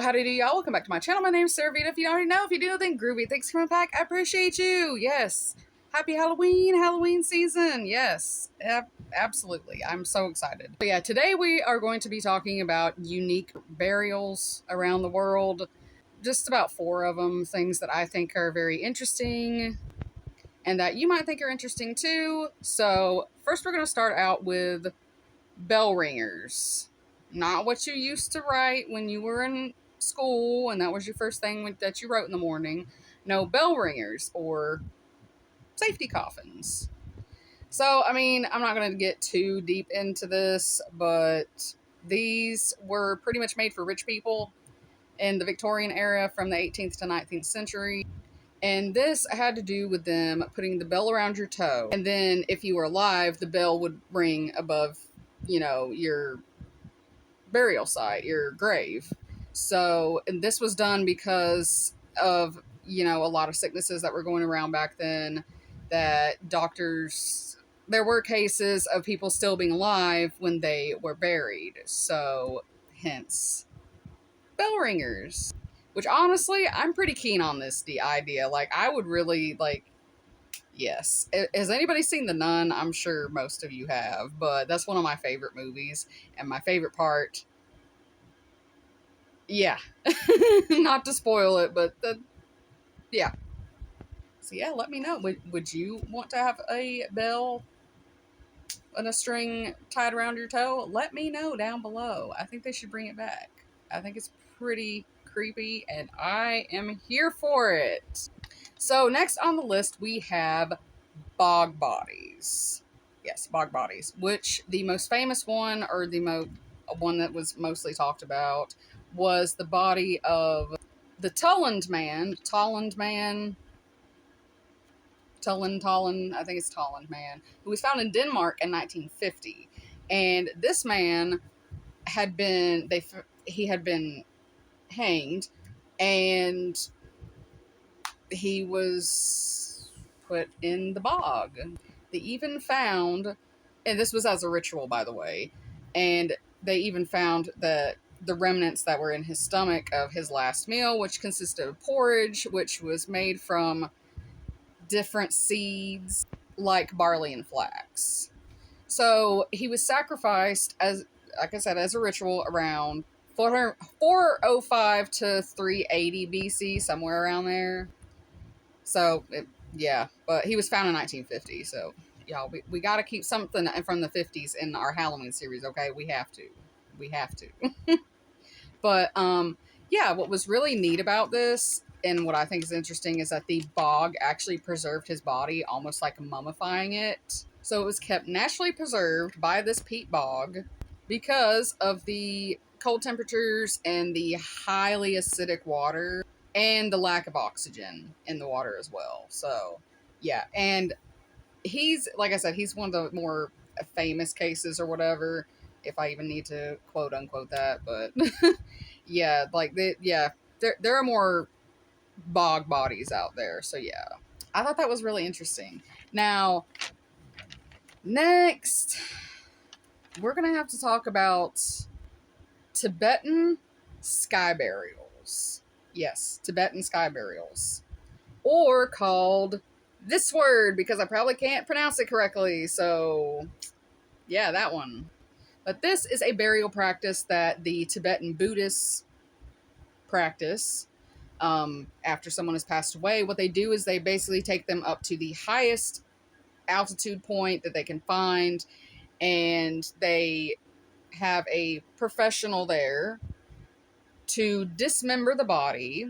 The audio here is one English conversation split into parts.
Well, howdy do y'all? Welcome back to my channel. My name's Sarah Vita. If you already know, if you do, then groovy. Thanks for coming back. I appreciate you. Yes. Happy Halloween season. Yes, absolutely. I'm so excited. But yeah, today we are going to be talking about unique burials around the world. Just about 4 of them, things that I think are very interesting and that you might think are interesting too. So first we're going to start out with bell ringers. Not what you used to write when you were in school and that was your first thing that you wrote in the morning. No, bell ringers or safety coffins. So, I mean, I'm not going to get too deep into this, but these were pretty much made for rich people in the Victorian era from the 18th to 19th century. And this had to do with them putting the bell around your toe. And then if you were alive, the bell would ring above, your burial site, your grave. So, and this was done because of, a lot of sicknesses that were going around back then that doctors, there were cases of people still being alive when they were buried. So, hence, bell ringers. Which honestly, I'm pretty keen on this idea. Like, I would really, yes. Has anybody seen The Nun? I'm sure most of you have, but that's one of my favorite movies. And my favorite part, yeah. Not to spoil it, but yeah. So yeah, let me know. Would you want to have a bell and a string tied around your toe? Let me know down below. I think they should bring it back. I think it's pretty creepy, and I am here for it. So next on the list, we have bog bodies. Yes, bog bodies, which the most famous one, or the one that was mostly talked about, was the body of the Tulland man, I think it's Tulland man, who was found in Denmark in 1950. And this man had been, he had been hanged, and he was put in the bog. They even found, and this was as a ritual, by the way, and they even found that the remnants that were in his stomach of his last meal, which consisted of porridge, which was made from different seeds like barley and flax. So he was sacrificed, as like I said, as a ritual around 405 to 380 BC, somewhere around there. So, yeah, but he was found in 1950, so, y'all, we got to keep something from the 50s in our Halloween series, okay? We have to. We have to. But, yeah, what was really neat about this, and what I think is interesting, is that the bog actually preserved his body, almost like mummifying it. So it was kept naturally preserved by this peat bog because of the cold temperatures and the highly acidic water and the lack of oxygen in the water as well. So, yeah. And he's, like I said, he's one of the more famous cases or whatever, if I even need to quote unquote that. But, yeah, there are more bog bodies out there. So, yeah. I thought that was really interesting. Now, next, we're going to have to talk about Tibetan sky burials. Yes, Tibetan sky burials. Or called this word, because I probably can't pronounce it correctly. So, yeah, that one. But this is a burial practice that the Tibetan Buddhists practice after someone has passed away. What they do is they basically take them up to the highest altitude point that they can find, and they have a professional there to dismember the body,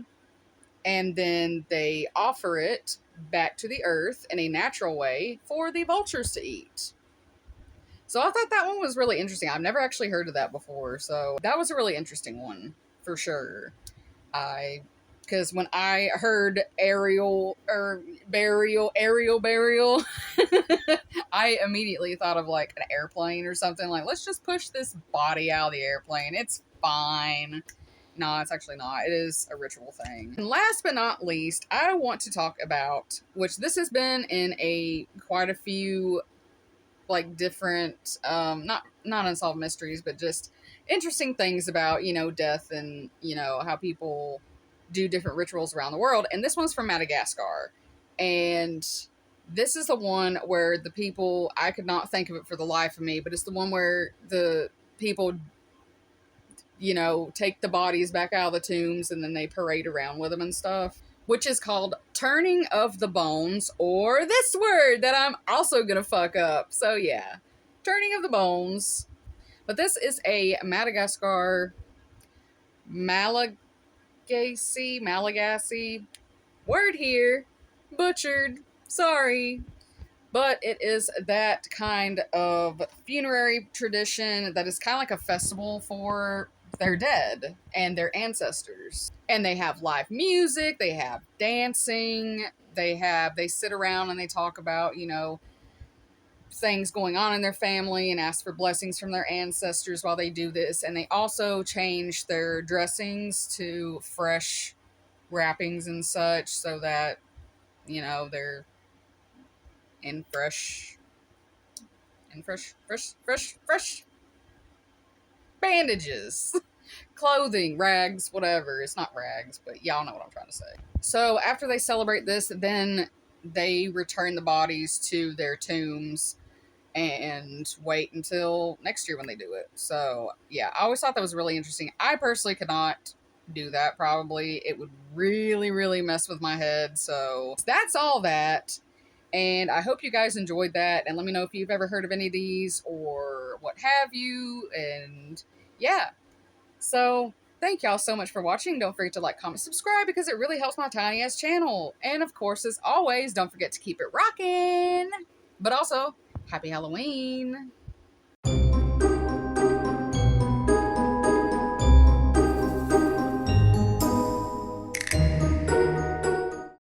and then they offer it back to the earth in a natural way for the vultures to eat. So I thought that one was really interesting. I've never actually heard of that before, so that was a really interesting one for sure. Because when I heard aerial burial, I immediately thought of like an airplane or something. Like, let's just push this body out of the airplane. It's fine. No, it's actually not. It is a ritual thing. And last but not least, I want to talk about, which this has been in quite a few like different, not unsolved mysteries, but just interesting things about, you know, death and, you know, how people do different rituals around the world. And this one's from Madagascar. And this is the one where the people, I could not think of it for the life of me, but it's the one where the people, you know, take the bodies back out of the tombs and then they parade around with them and stuff, which is called turning of the bones, or this word that I'm also gonna fuck up. So yeah, turning of the bones. But this is a Madagascar Malagasy word here. Butchered. Sorry. But it is that kind of funerary tradition that is kind of like a festival for their dead and their ancestors. And they have live music, they have dancing, they sit around and they talk about, you know, things going on in their family and ask for blessings from their ancestors while they do this. And they also change their dressings to fresh wrappings and such so that, you know, they're in fresh bandages, clothing, rags, whatever. It's not rags, but y'all know what I'm trying to say. So after they celebrate this, then they return the bodies to their tombs and wait until next year when they do it. So yeah, I always thought that was really interesting. I personally could not do that, probably. It would really, really mess with my head. So that's all that. And I hope you guys enjoyed that. And let me know if you've ever heard of any of these or what have you. And yeah. So thank y'all so much for watching. Don't forget to like, comment, subscribe because it really helps my tiny ass channel. And of course, as always, don't forget to keep it rockin'. But also, happy Halloween.